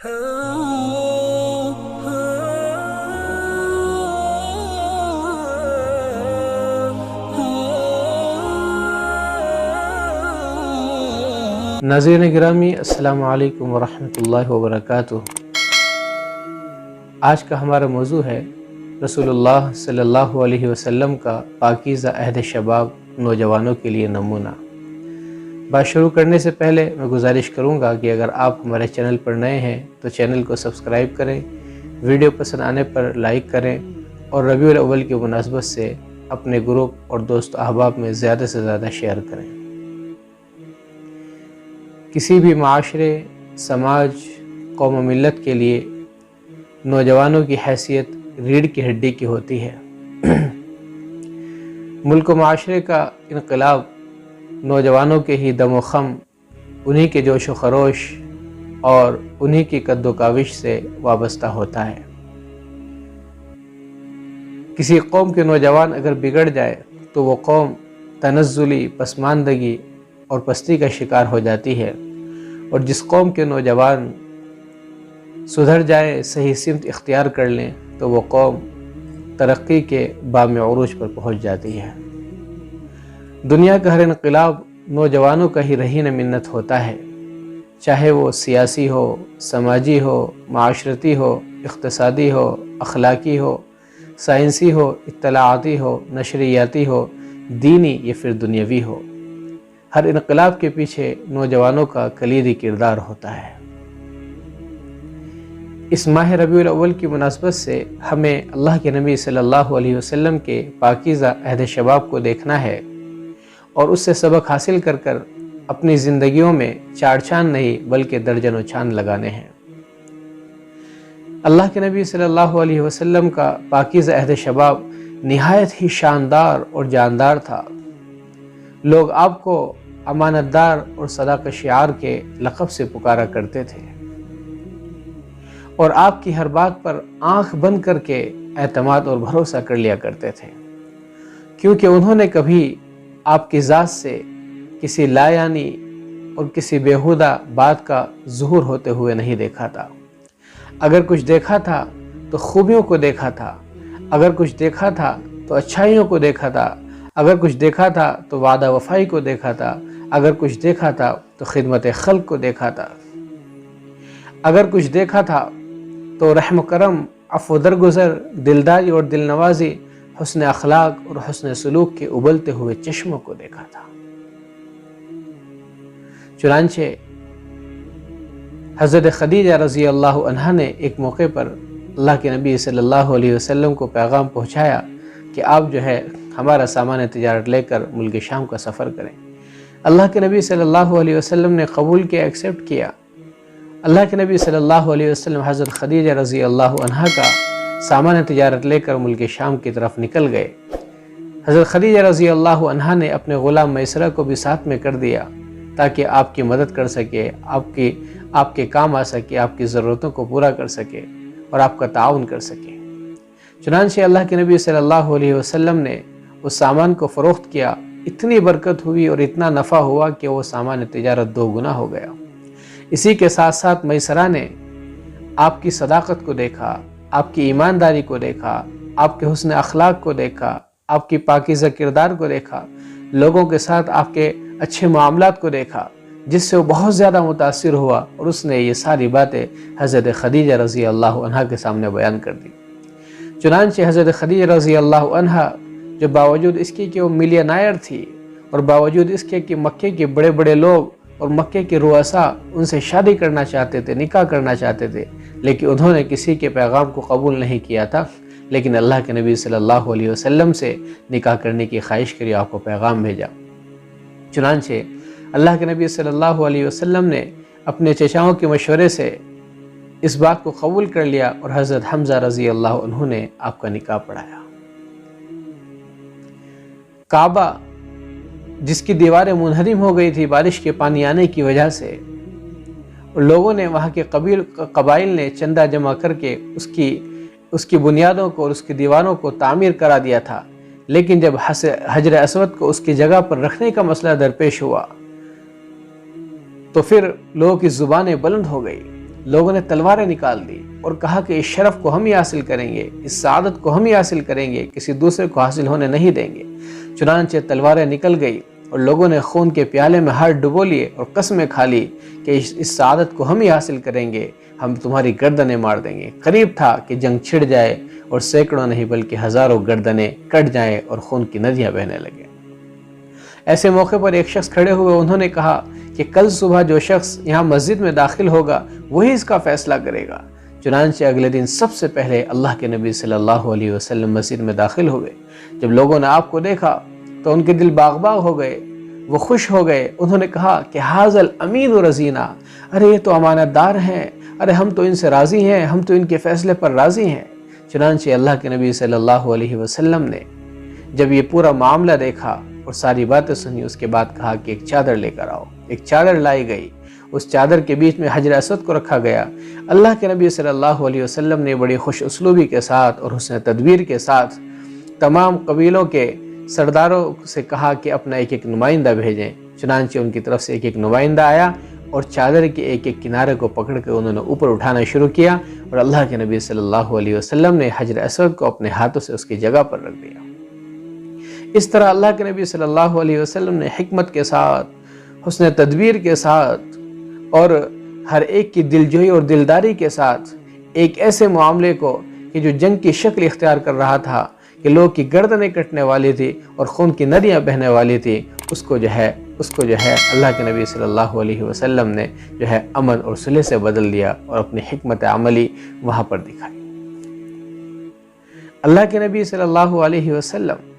ناظرین گرامی، السلام علیکم ورحمۃ اللہ وبرکاتہ۔ آج کا ہمارا موضوع ہے رسول اللہ صلی اللہ علیہ وسلم کا پاکیزہ عہد شباب، نوجوانوں کے لیے نمونہ۔ بات شروع کرنے سے پہلے میں گزارش کروں گا کہ اگر آپ ہمارے چینل پر نئے ہیں تو چینل کو سبسکرائب کریں، ویڈیو پسند آنے پر لائک کریں اور ربیع الاول کی مناسبت سے اپنے گروپ اور دوست احباب میں زیادہ سے زیادہ شیئر کریں۔ کسی بھی معاشرے، سماج، قوم و ملت کے لیے نوجوانوں کی حیثیت ریڑھ کی ہڈی کی ہوتی ہے۔ ملک و معاشرے کا انقلاب نوجوانوں کے ہی دم و خم، انہی کے جوش و خروش اور انہی کی قد و کاوش سے وابستہ ہوتا ہے۔ کسی قوم کے نوجوان اگر بگڑ جائے تو وہ قوم تنزلی، پسماندگی اور پستی کا شکار ہو جاتی ہے، اور جس قوم کے نوجوان سدھر جائے، صحیح سمت اختیار کر لیں تو وہ قوم ترقی کے بام عروج پر پہنچ جاتی ہے۔ دنیا کا ہر انقلاب نوجوانوں کا ہی رہین منت ہوتا ہے، چاہے وہ سیاسی ہو، سماجی ہو، معاشرتی ہو، اقتصادی ہو، اخلاقی ہو، سائنسی ہو، اطلاعاتی ہو، نشریاتی ہو، دینی یا پھر دنیاوی ہو۔ ہر انقلاب کے پیچھے نوجوانوں کا کلیدی کردار ہوتا ہے۔ اس ماہ ربیع الاول کی مناسبت سے ہمیں اللہ کے نبی صلی اللہ علیہ وسلم کے پاکیزہ عہد شباب کو دیکھنا ہے اور اس سے سبق حاصل کر کر اپنی زندگیوں میں چار چاند نہیں بلکہ درجنوں چاند لگانے ہیں۔ اللہ کے نبی صلی اللہ علیہ وسلم کا پاکیزہ عہد شباب نہایت ہی شاندار اور جاندار تھا۔ لوگ آپ کو امانت دار اور صداقت شعار کے لقب سے پکارا کرتے تھے، اور آپ کی ہر بات پر آنکھ بند کر کے اعتماد اور بھروسہ کر لیا کرتے تھے، کیونکہ انہوں نے کبھی آپ کی ذات سے کسی لایعنی اور کسی بیہودہ بات کا ظہور ہوتے ہوئے نہیں دیکھا تھا۔ اگر کچھ دیکھا تھا تو خوبیوں کو دیکھا تھا، اگر کچھ دیکھا تھا تو اچھائیوں کو دیکھا تھا، اگر کچھ دیکھا تھا تو وعدہ وفائی کو دیکھا تھا، اگر کچھ دیکھا تھا تو خدمت خلق کو دیکھا تھا، اگر کچھ دیکھا تھا تو رحم و کرم، عفو درگزر، دلداری اور دل نوازی، حسن اخلاق اور حسن سلوک کے ابلتے ہوئے چشموں کو دیکھا تھا۔ چنانچہ حضرت خدیجہ رضی اللہ عنہا نے ایک موقع پر اللہ کے نبی صلی اللہ علیہ وسلم کو پیغام پہنچایا کہ آپ جو ہے ہمارا سامان تجارت لے کر ملک شام کا سفر کریں۔ اللہ کے نبی صلی اللہ علیہ وسلم نے قبول کیا، ایکسیپٹ کیا۔ اللہ کے نبی صلی اللہ علیہ وسلم حضرت خدیجہ رضی اللہ عنہا کا سامان تجارت لے کر ملک شام کی طرف نکل گئے۔ حضرت خدیجہ رضی اللہ عنہا نے اپنے غلام میسرہ کو بھی ساتھ میں کر دیا تاکہ آپ کی مدد کر سکے، آپ کے کام آ سکے، آپ کی ضرورتوں کو پورا کر سکے اور آپ کا تعاون کر سکے۔ چنانچہ اللہ کے نبی صلی اللہ علیہ وسلم نے اس سامان کو فروخت کیا، اتنی برکت ہوئی اور اتنا نفع ہوا کہ وہ سامان تجارت 2 گنا ہو گیا۔ اسی کے ساتھ ساتھ میسرہ نے آپ کی صداقت کو دیکھا، آپ کی ایمانداری کو دیکھا، آپ کے حسن اخلاق کو دیکھا، آپ کی پاکیزہ کردار کو دیکھا، لوگوں کے ساتھ آپ کے اچھے معاملات کو دیکھا، جس سے وہ بہت زیادہ متاثر ہوا اور اس نے یہ ساری باتیں حضرت خدیجہ رضی اللہ عنہا کے سامنے بیان کر دی۔ چنانچہ حضرت خدیجہ رضی اللہ عنہا جو باوجود اس کی کہ وہ ملینائر تھی اور باوجود اس کے کہ مکے کے بڑے بڑے لوگ اور مکے کے رؤساء ان سے شادی کرنا چاہتے تھے، نکاح کرنا چاہتے تھے، لیکن انہوں نے کسی کے پیغام کو قبول نہیں کیا تھا، لیکن اللہ کے نبی صلی اللہ علیہ وسلم سے نکاح کرنے کی خواہش کری، آپ کو پیغام بھیجا۔ چنانچہ اللہ کے نبی صلی اللہ علیہ وسلم نے اپنے چچاؤں کے مشورے سے اس بات کو قبول کر لیا اور حضرت حمزہ رضی اللہ عنہ نے آپ کا نکاح پڑھایا۔ کعبہ جس کی دیواریں منہدم ہو گئی تھی بارش کے پانی آنے کی وجہ سے، اور لوگوں نے وہاں کے قبائل نے چندہ جمع کر کے اس کی بنیادوں کو اور اس کی دیواروں کو تعمیر کرا دیا تھا، لیکن جب حجر اسود کو اس کی جگہ پر رکھنے کا مسئلہ درپیش ہوا تو پھر لوگوں کی زبانیں بلند ہو گئی لوگوں نے تلواریں نکال دی اور کہا کہ اس شرف کو ہم ہی حاصل کریں گے، اس سعادت کو ہم ہی حاصل کریں گے، کسی دوسرے کو حاصل ہونے نہیں دیں گے۔ چنانچہ تلواریں نکل گئی اور لوگوں نے خون کے پیالے میں ہاتھ ڈبو لیے اور قسمیں کھا لی کہ اس سعادت کو ہم ہی حاصل کریں گے، ہم تمہاری گردنیں مار دیں گے۔ قریب تھا کہ جنگ چھڑ جائے اور سینکڑوں نہیں بلکہ ہزاروں گردنیں کٹ جائیں اور خون کی ندیاں بہنے لگیں۔ ایسے موقع پر ایک شخص کھڑے ہوئے، انہوں نے کہا کہ کل صبح جو شخص یہاں مسجد میں داخل ہوگا وہی اس کا فیصلہ کرے گا۔ چنانچہ اگلے دن سب سے پہلے اللہ کے نبی صلی اللہ علیہ وسلم مسجد میں داخل ہوئے۔ جب لوگوں نے آپ کو دیکھا تو ان کے دل باغ باغ ہو گئے، وہ خوش ہو گئے۔ انہوں نے کہا کہ حاذ الامین رضینا، ارے یہ تو امانت دار ہیں، ارے ہم تو ان سے راضی ہیں، ہم تو ان کے فیصلے پر راضی ہیں۔ چنانچہ اللہ کے نبی صلی اللہ علیہ وسلم نے جب یہ پورا معاملہ دیکھا اور ساری باتیں سنی، اس کے بعد کہا کہ ایک چادر لے کر آؤ۔ ایک چادر لائی گئی، اس چادر کے بیچ میں حجر اسود کو رکھا گیا۔ اللہ کے نبی صلی اللہ علیہ وسلم نے بڑی خوش اسلوبی کے ساتھ اور حسن تدبیر کے ساتھ تمام قبیلوں کے سرداروں سے کہا کہ اپنا ایک ایک نمائندہ بھیجیں۔ چنانچہ ان کی طرف سے ایک ایک نمائندہ آیا اور چادر کے ایک ایک کنارے کو پکڑ کے انہوں نے اوپر اٹھانا شروع کیا، اور اللہ کے نبی صلی اللہ علیہ وسلم نے حجر اسود کو اپنے ہاتھوں سے اس کی جگہ پر رکھ دیا۔ اس طرح اللہ کے نبی صلی اللہ علیہ وسلم نے حکمت کے ساتھ، حسن تدبیر کے ساتھ اور ہر ایک کی دلجوئی اور دلداری کے ساتھ ایک ایسے معاملے کو کہ جو جنگ کی شکل اختیار کر رہا تھا، کہ لوگ کی گردنیں کٹنے والی تھی اور خون کی ندیاں بہنے والی تھی، اس کو جو ہے اللہ کے نبی صلی اللہ علیہ وسلم نے جو ہے امن اور صلح سے بدل دیا اور اپنی حکمت عملی وہاں پر دکھائی۔ اللہ کے نبی صلی اللہ علیہ وسلم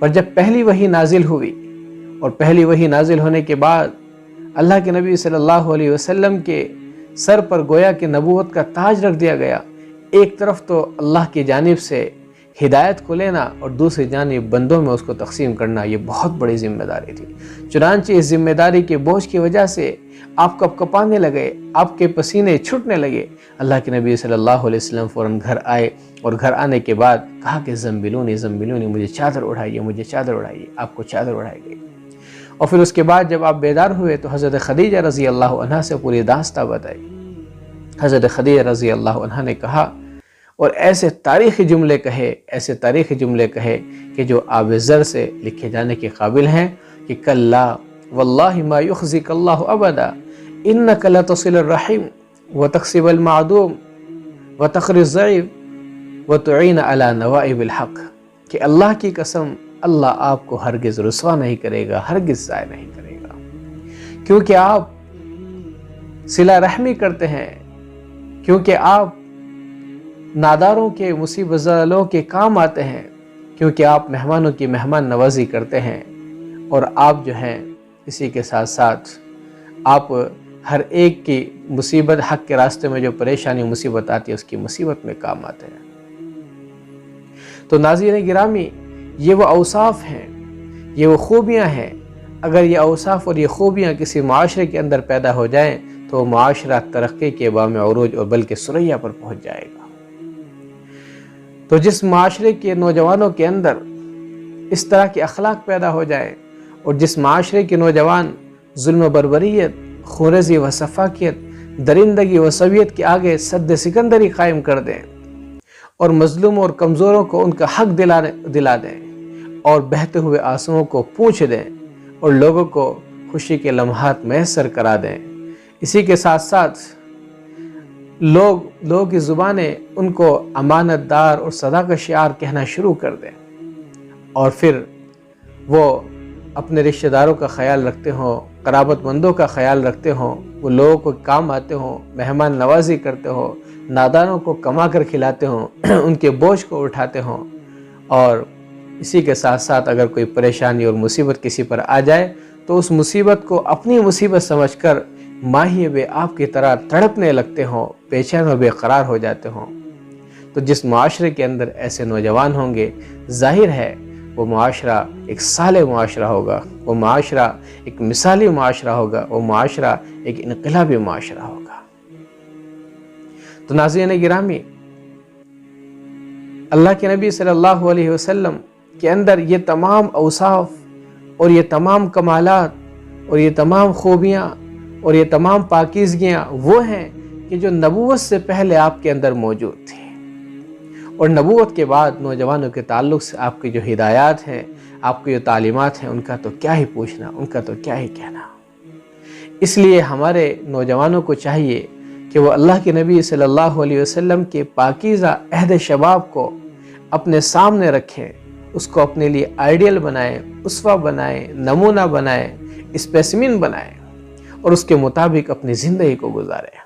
پر جب پہلی وحی نازل ہوئی اور پہلی وحی نازل ہونے کے بعد اللہ کے نبی صلی اللہ علیہ وسلم کے سر پر گویا کہ نبوت کا تاج رکھ دیا گیا۔ ایک طرف تو اللہ کی جانب سے ہدایت کو لینا اور دوسری جانب بندوں میں اس کو تقسیم کرنا، یہ بہت بڑی ذمہ داری تھی۔ چنانچہ اس ذمہ داری کے بوجھ کی وجہ سے آپ کپ کپانے لگے، آپ کے پسینے چھوٹنے لگے۔ اللہ کے نبی صلی اللہ علیہ وسلم فوراً گھر آئے اور گھر آنے کے بعد کہا کہ زمبلونی زمبلونی، مجھے چادر اڑھائیے، مجھے چادر اڑھائیے۔ آپ کو چادر اڑھائی گئی، اور پھر اس کے بعد جب آپ بیدار ہوئے تو حضرت خدیجہ رضی اللہ عنہا سے پوری داستان بتائی۔ حضرت خدیجہ رضی اللہ عنہا نے کہا اور ایسے تاریخی جملے کہے کہ جو آب زر سے لکھے جانے کے قابل ہیں کہ کلا واللہ ما یخزیک اللہ ابدا انک لتصل الرحیم وتکسب المعدوم وتقری الضعیف وتعین علی نوائب الحق، کہ اللہ کی قسم اللہ آپ کو ہرگز رسوا نہیں کرے گا، ہرگز ضائع نہیں کرے گا، کیونکہ آپ صلہ رحمی کرتے ہیں، کیونکہ آپ ناداروں کے مصیبت زدوں کے کام آتے ہیں، کیونکہ آپ مہمانوں کی مہمان نوازی کرتے ہیں، اور آپ جو ہیں اسی کے ساتھ ساتھ آپ ہر ایک کی مصیبت، حق کے راستے میں جو پریشانی مصیبت آتی ہے اس کی مصیبت میں کام آتے ہیں۔ تو ناظرین گرامی، یہ وہ اوصاف ہیں، یہ وہ خوبیاں ہیں۔ اگر یہ اوصاف اور یہ خوبیاں کسی معاشرے کے اندر پیدا ہو جائیں تو معاشرہ ترقی کے بام عروج اور بلکہ ثریا پر پہنچ جائے گا۔ تو جس معاشرے کے نوجوانوں کے اندر اس طرح کے اخلاق پیدا ہو جائے اور جس معاشرے کے نوجوان ظلم و بربریت، خونریزی و سفاکیت، درندگی و سویت کے آگے سد سکندری قائم کر دیں اور مظلوم اور کمزوروں کو ان کا حق دلا دیں اور بہتے ہوئے آنسوؤں کو پوچھ دیں اور لوگوں کو خوشی کے لمحات میسر کرا دیں، اسی کے ساتھ ساتھ لوگوں کی زبانیں ان کو امانت دار اور صداقت شعار کہنا شروع کر دیں، اور پھر وہ اپنے رشتہ داروں کا خیال رکھتے ہوں، قرابت مندوں کا خیال رکھتے ہوں، وہ لوگوں کو کام آتے ہوں، مہمان نوازی کرتے ہوں، نادانوں کو کما کر کھلاتے ہوں، ان کے بوجھ کو اٹھاتے ہوں، اور اسی کے ساتھ ساتھ اگر کوئی پریشانی اور مصیبت کسی پر آ جائے تو اس مصیبت کو اپنی مصیبت سمجھ کر ماہی بے آپ کی طرح تڑپنے لگتے ہوں، بے چین و بے قرار ہو جاتے ہوں۔ تو جس معاشرے کے اندر ایسے نوجوان ہوں گے، ظاہر ہے وہ معاشرہ ایک صالح معاشرہ ہوگا، وہ معاشرہ ایک مثالی معاشرہ ہوگا، وہ معاشرہ ایک انقلابی معاشرہ ہوگا۔ تو ناظرین گرامی، اللہ کے نبی صلی اللہ علیہ وسلم کے اندر یہ تمام اوصاف اور یہ تمام کمالات اور یہ تمام خوبیاں اور یہ تمام پاکیزگیاں وہ ہیں کہ جو نبوت سے پہلے آپ کے اندر موجود تھی، اور نبوت کے بعد نوجوانوں کے تعلق سے آپ کی جو ہدایات ہیں، آپ کی جو تعلیمات ہیں، ان کا تو کیا ہی پوچھنا، ان کا تو کیا ہی کہنا۔ اس لیے ہمارے نوجوانوں کو چاہیے کہ وہ اللہ کے نبی صلی اللہ علیہ وسلم کے پاکیزہ عہد شباب کو اپنے سامنے رکھیں، اس کو اپنے لیے آئیڈیل بنائیں، اسوہ بنائیں، نمونہ بنائیں، اسپیسمن بنائیں، اور اس کے مطابق اپنی زندگی کو گزاریں۔